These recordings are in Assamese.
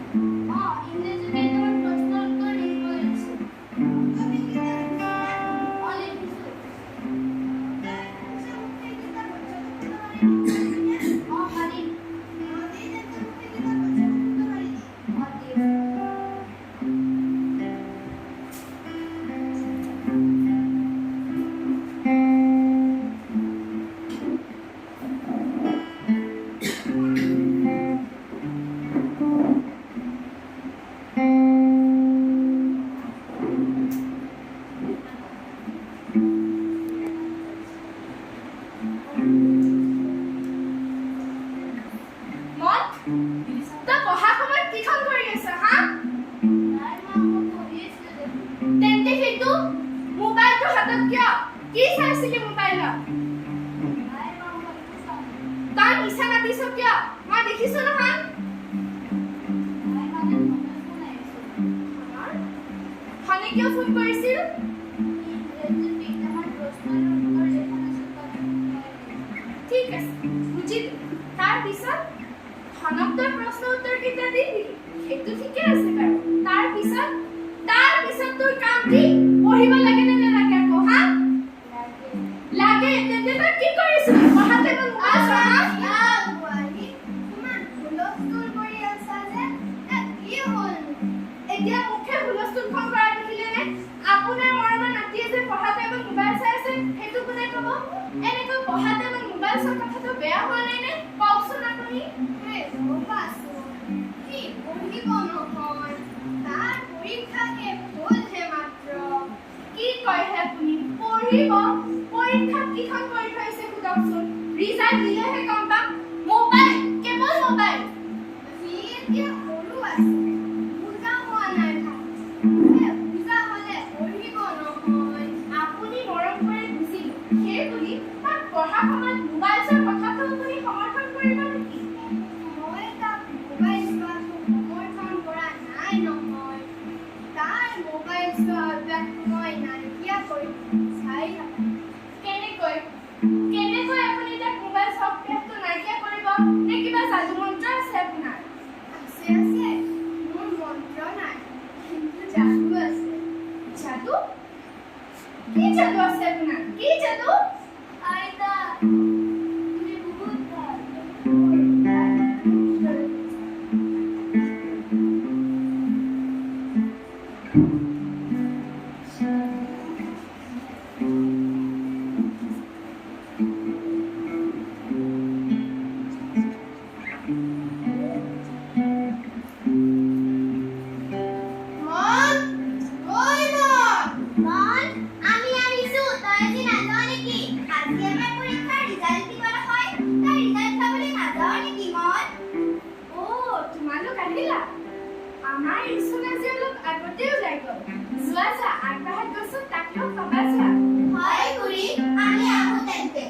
ইংৰেজিতে তোমাৰ প্ৰশ্ন উত্তৰ লিখব লিখছি। তুমি কি লিখছো? লিখছি। পাৰি। কিয় ফোন কৰিছিল? ঠিক আছে, বুজিলো। তাৰপিছত ধনক তই প্ৰশ্ন উত্তৰ কেইটা দিলি, সেইটো ঠিকে আছে বাৰু। তাৰপিছত তোৰ কাম কি? পঢ়িব লাগে নে নালাগে আকৌ? হা লাগে। তেন্তে তই কি কৰিছিলি? পঢ়াতে মন এতিয়া মুখে হুলস্থুল কৰা দেখিলে নে? আপোনাৰ মৰমৰ নাতিয়ে যে পঢ়াতে এবং মোবাইল চাই আছে, সেইটো কোনে ক'ব? এনেকৈ পঢ়াতে এবং মোবাইল চোৱাৰ কথাটো বেয়া হোৱা নাই নে? কওকচোন আপুনি। কি পঢ়িব নহয়, তাৰ পৰীক্ষা শেষ হ'লহে মাত্ৰ। কি কয় হে আপুনি? পঢ়িব? পৰীক্ষা কিখন পৰীক্ষা হৈছে সোধকচোন। ৰিজাল্ট দিলেহে গম পাম। মোবাইল, কেৱল মোবাইল। সি এতিয়া সৰু আছে, বুজা হোৱা নাই ভাই। বুজা হ'লে পঢ়িব নহয়। আপুনি মৰম কৰি বুজিলো, সেই বুলি তাক পঢ়া সময়ত মোবাইল চোৱাৰ কথাটো আপুনি সমৰ্থন কৰিব নেকি? মই তাক মোবাইল চোৱাটো সমৰ্থন কৰা নাই নহয়। তাৰ মোবাইল চোৱা অভ্যাসটো মই নাইকিয়া কৰি চাই থাকোঁ। কেনেকৈ আপুনি তাক মোবাইল চোৱা অভ্যাসটো নাইকিয়া কৰিব? নে কিবা যাদু মন্ত্ৰ আছে আপোনাৰ? আছে, মোৰ মন্ত্ৰ নাই, কিন্তু যাদু আছে। যাদু? কি যাদু আছে আপোনাৰ? কি যাদু? আইতা, তুমি বহুত ভাল। আমাৰ ইছুন আজি অলপ আগতেও যাই গ'ল। যোৱা আগবাঢ়াত গৈছো, তাকেও কবা যোৱা। হয় খুৰী, আমি আহো তেন্তে।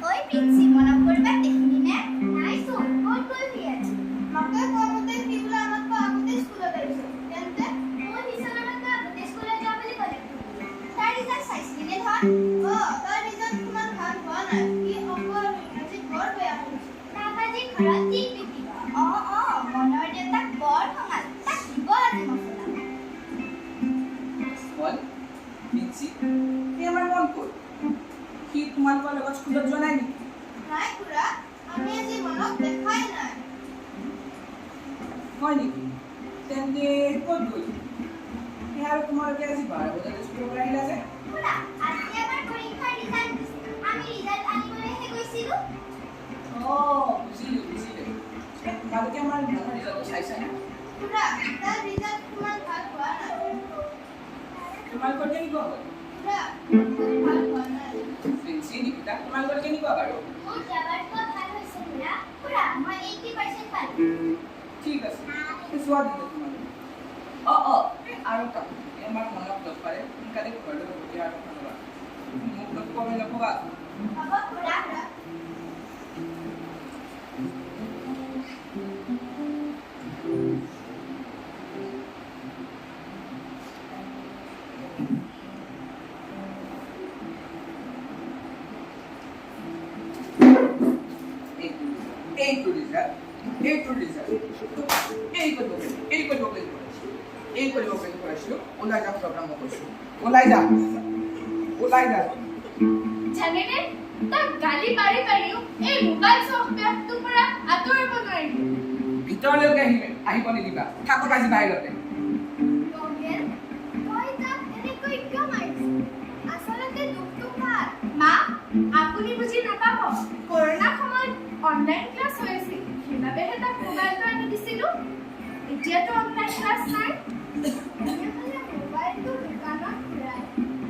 ঐ পিঞ্চি, মনত কৰিবা দেখিলি নে? নাইচোন, ক'ত গ'ল আজি? মাকে কোৱা মতে সি বোলে আমাতকৈ আগতে স্কুলত আহিছে। তেন্তে মই বিছনাত আগতে স্কুলত যোৱা বুলি ক'লে। তাৰ ৰিজাল্ট চাইছিলি নে ধৰ? তাৰ ৰিজাল্ট কিমান ভাল হোৱা নাই। সি অকল ইংৰাজীত বৰ বেয়া কৰিছে। নাবাজি ঘৰত ঠিক পিটিব। মনৰ দেউতাক বৰ খঙাল, তাক দিব আজি মছলা। পিঞ্চি, সি আমাৰ মন ক'ত? সি তোমালোকৰ লগত স্কুলত যোৱা নাই নেকি? নাই খুৰা, আমি আজি মনক দেখাই নাই। হয় নেকি? তেন্তে ক'ত গ'ল? সি আৰু তোমালোকে আজি 12 বজাত স্কুলৰ পৰা আহিলা যে? খুৰা, আজি আমাৰ পৰীক্ষাৰ ৰিজাল্ট দিছে। আমি ৰিজাল্ট আনিবলৈহে গৈছিলোঁ। বুজিলো। তোমালোকে আমাৰ ৰিজাল্টটো চাইছানে? খুৰা, তাৰ ৰিজাল্ট কিমান ভাল হোৱা নাই। তোমালোকৰ কেনেকুৱা হ'ল? খুৰা, খুব ভাল হোৱা নাই। প্ৰিন্সি, নিকিতা, তোমালোকৰ কেনেকুৱা বাৰু? মোৰ যোৱাবাৰতকৈ ভাল হৈছে খুৰা। খুৰা, মই 80% পালোঁ। ঠিক আছে, চোৱা দিলে তোমালোকে। আৰু কাপোৰ আমাৰ মনক লগ পালে সোনকালে ঘৰলৈ উভতি অহাৰ কথা ক'বা। মোক লগ পোৱা নক'বা। হ'ব খুৰা। ৰিজাল্ট, এইটোৰ ৰিজাল্ট। এই কৰিব কৰিছিলোঁ। ওলাই যাওক প্ৰগ্ৰাম মই কৈছোঁ। ওলাই যা। জানেনে তাক গালি পাৰি পাৰিও এই মোবাইল চফটৱেৰটোৰ পৰা আঁতৰাব নোৱাৰিলো। ভিতৰলৈকে আহিব নিদিবা, থাকক আজি বাহিৰতে। নগেন, তই তাক এনেকৈ কিয় মাৰিছ? আচলতে দুখটো কাৰ? মা, আপুনি বুজি নাপাব। কৰোণাৰ সময়ত অনলাইন ক্লাছ হৈ আছিল, সেইবাবেহে তাক মোবাইলটো আনি দিছিলোঁ। এতিয়াতো অনলাইন ক্লাছ নাই। তেনেহ'লে মোবাইলটো দোকানত ঘূৰাই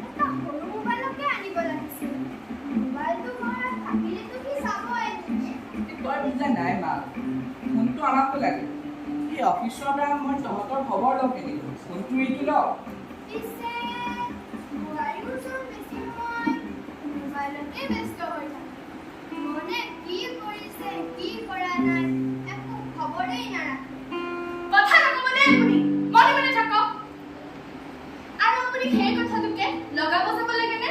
এটা সৰু মোবাইলকে আনিব লাগিছিল। মোবাইলটো ঘৰত থাকিলেতো সি চাবই। তই বুজা নাই মা, ফোনটো আমাকো লাগে। এই অফিচৰ পৰা মই তহঁতৰ খবৰ লওঁ কেনেকৈ, ফোনটো এইটো লওঁ। পিছে বোৱাৰীও বেছি সময় মোবাইলতে ব্যস্ত হৈ থাকে। মনে কি কৰিছে কি কৰা নাই একো খবৰেই নাৰাখে। কথা নক'ব দেই আপুনি, মনে মনে থাকক। আৰু আপুনি সেই কথাটোকে লগাব যাব লাগেনে?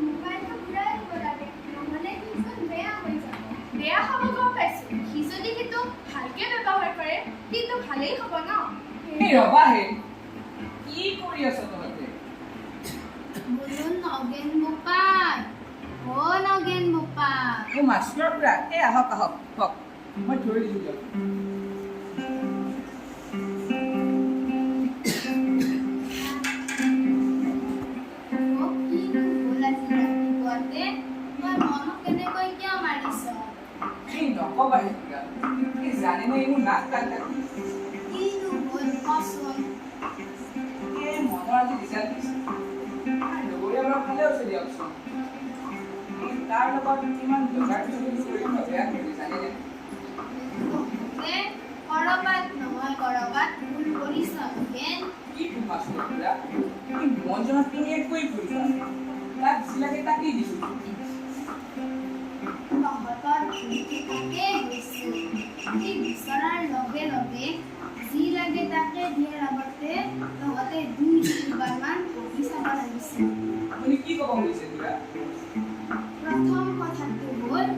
মোবাইলটো ঘূৰাই দিব লাগে, নহ'লে সিচোন বেয়া হৈ যাব। বেয়া হ'ব গম পাইছোঁ, সি যদি সেইটো ভালকে ব্যৱহাৰ কৰে সিটো ভালেই হ'ব ন। এই ৰবা হে, কি কৰি আছ তহঁতে? বোলো নগেন বোপাই, নগেন বোপাই। মোৰ মাষ্টৰ খুৰা, এই আহক মই ধৰি দিছোঁ দিয়ক। মোক কিনো হ'ল আজি ৰাতিপুৱাতে, তই মনক কেনেকৈ কিয় মাৰিছ? এই নকবা খুৰা, এই জানেনে এইবোৰ নাক কান কাটি। কিনো হ'ল কচোন? এই মনৰ আজি ৰিজাল্ট দিছে। লগৰীয়া ল'ৰা ভালে হৈছে দিয়কচোন। তাৰ লগত কিমান টকাৰ বেয়া কৰি জানেনে? কৰবাত নহয় কৰবাত ভুল কৰিছ নগেন। কি ভুল মাষ্টৰ খুৰা? মই জনাত তুমি একোৱেই ভুল কৰা নাই। তাক যি লাগে তাকেই দিছোঁ। তহঁতৰ ভুলটো তাকেই হৈছিল। সি বিচৰাৰ লগে লগে যি লাগে তাকে দিয়াৰ আগতে তহঁতে ২-৩বাৰমান পঢ়ি চাব লাগিছিল। আপুনি কি ক'ব খুজিছে খুৰা? প্ৰথম কথাটো হ'ল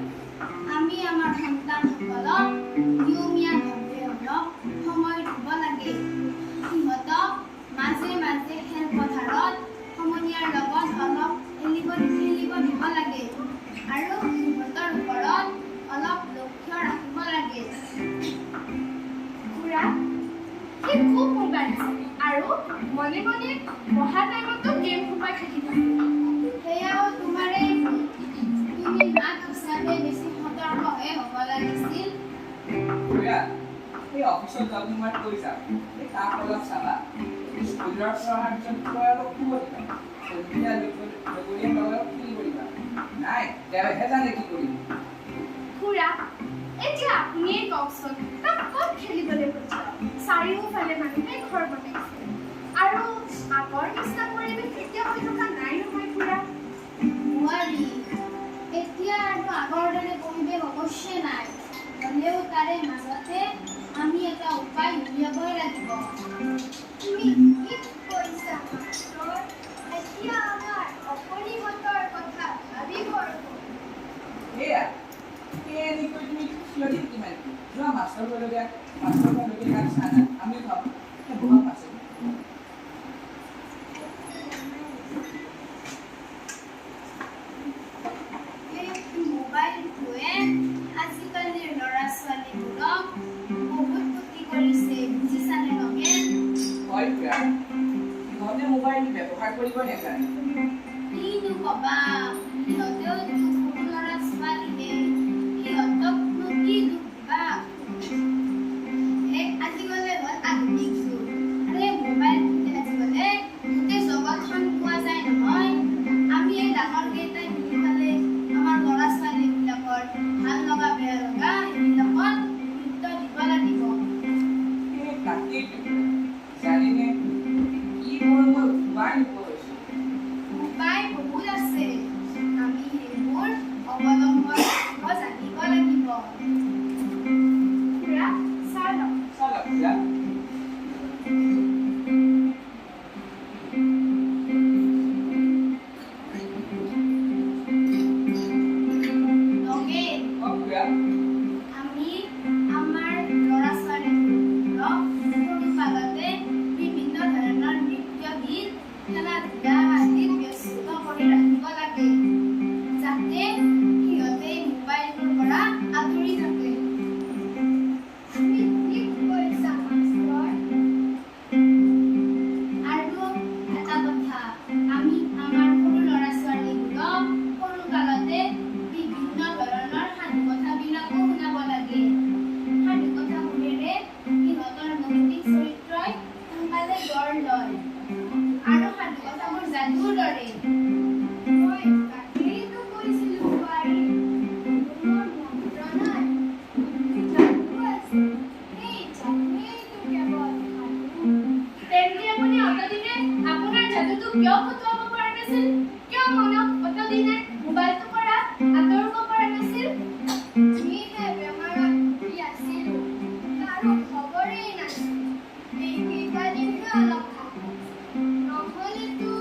আমি আমাৰ সন্তানসকলক নিয়মীয়াভাৱে অলপ সময় দিব লাগে। সিহঁতক মাজে মাজে খেলপথাৰত সমনীয়াৰ লগত অলপ খেলিব দিব লাগে আৰু সিহঁতৰ ওপৰত অলপ লক্ষ্য ৰাখিব লাগে। খুৰা, সি খুব মোবাইল চায় আৰু মনে মনে পঢ়া টাইমতো গেম সোমাই থাকি থাকে। সেয়াও তোমাৰেই ভুল। তুমি মাক হিচাপে বেছি সতৰ্কহে হ'ব লাগিছিল। খুৰা, এই অফিচত যাব মই কৈ যাম। এই তাক অলপ চাবা। স্কুলৰ পৰা অহাৰ পিছত তই অলপ শুব দিবা। সন্ধিয়া লগৰীয়া লগত খেলিব দিবা। নাই, তেওঁহে জানে কি কৰিম। খুৰা, এতিয়া আপুনিয়ে কওকচোন, তাক ক'ত খেলিবলৈ পঠিয়াও? চাৰিওফালে মানুহে ঘৰ বনাইছে আৰু আগৰ নিচিনা পৰিৱেশ এতিয়া হৈ থকা নাই নহয় খুৰা। নোৱাৰি। এতিয়া আৰু আগৰ দৰে পৰিৱেশ অৱশ্যে নাই। হ'লেও তাৰে মাজতে আমি এটা উপায় উলিয়াবই লাগিব। তুমি কি কৈছা মাষ্টৰ? এতিয়া আমাৰ অপৰিমতৰ কথা ভাবিবৰ হ'ল। সেয়া, এনেকৈ তুমি চিঞৰি কিমান যোৱা মাষ্টৰ বলগীয়া গান চানা আমি ভাবোঁ বহুত আছে। মোবাইলটোৱে আজিকালিৰ ল'ৰা-ছোৱালীবোৰক বহুত ক্ষতি কৰিছে, বুজিছানে নগেন? হয় খুৰা, সিহঁতে মোবাইল ব্যৱহাৰ কৰিব নাজানে। কিনো ক'বা, সিহঁতেও সৰু ল'ৰা-ছোৱালীহে, সিহঁতকনো কি দুখ দিবা? আজিকালি হ'ল আধুনিক যুগ আৰু এই মোবাইলটোতে আজিকালি গোটেই জগতখন পোৱা যায় নহয়। আমি এই ডাঙৰ কেইটাই মিলি পেলাই আমাৰ ল'ৰা-ছোৱালীবিলাকৰ ভাল লগা বেয়া লগা এইবিলাকত গুৰুত্ব দিব লাগিব। তাকেইতো জানেনে কি কৰোঁ মই উপায় নোপোৱা হৈছোঁ। উপায় বহুত আছে, আমি সেইবোৰ অৱলম্বন কৰিব জানিব লাগিব। খুৰা, চাহ লওক। চাওক খুৰা, নগেন, খুৰা, আমি খেলা ধূলা আদিত ব্যস্ত কৰি ৰাখিব লাগে যাতে সিহঁতে মোবাইলটোৰ পৰা আঁতৰি থাকে। তুমি ঠিক কৈছা মাষ্টৰ। আৰু এটা কথা, আমি আমাৰ সৰু ল'ৰা-ছোৱালীবোৰক সৰু কালতে বিভিন্ন ধৰণৰ সাধু কথাবিলাকো শুনাব লাগে। সাধু কথাবোৰেৰে সিহঁতৰ নৈতিক চৰিত্ৰই সোনকালে গঢ় লয় আৰু সাধু কথাবোৰ যাদুৰ দৰে। মই তাকেইতো কৈছিলোঁ পাৰিম। মোৰ মন্ত্ৰ নাই, যাদু আছে। এই যাদুৱেইতো কেৱল সাধু। তেন্তে আপুনি অতদিনে আপোনাৰ যাদুটো কিয় খটুৱাব পৰা নাছিল? কিয় মনক অতদিনে মোবাইলটোৰ পৰা আঁতৰাব পৰা নাছিল? যিহে বেমাৰত ভুগি আছিলোঁ, কাৰো খবৰেই নাছিল। এইকেইটা দিনহে অলপ ভাল পাইছোঁ। নহ'লেতো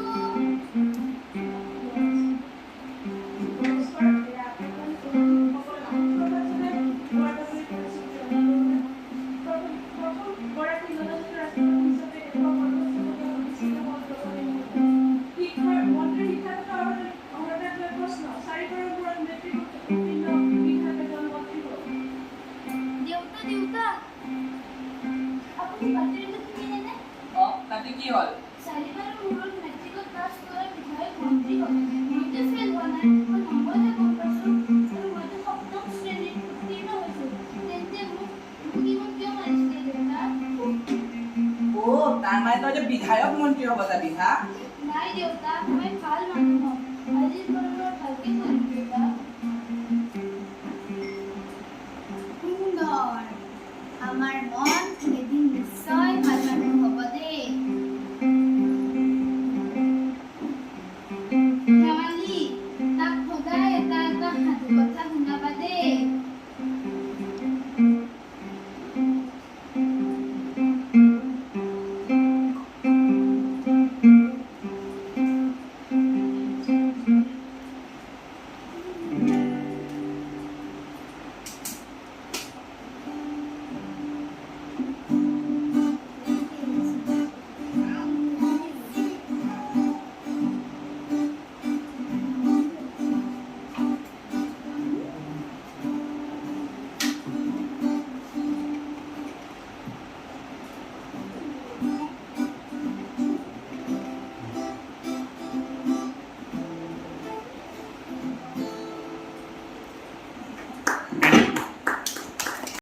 দেউতা, আপুনি বাতৰিটো শুনিলেনে? তাতে কি হ'ল? চাৰিবাৰৰ মূৰত মেট্ৰিকত পাছ কৰা বিধায়ক মন্ত্ৰী হ'ল। মইতো ফেইল হোৱা নাই, মই নম্বৰহে কম পাইছোঁ আৰু মইতো সপ্তম শ্ৰেণীত উত্তীৰ্ণ হৈছোঁ। তেন্তে মোক ইমান কিয় মাৰিছিলে দেউতা? তাৰ মানে তই যে বিধায়ক মন্ত্ৰী হ'ব যাবি হা? নাই দেউতা, মই ভাল মানুহ।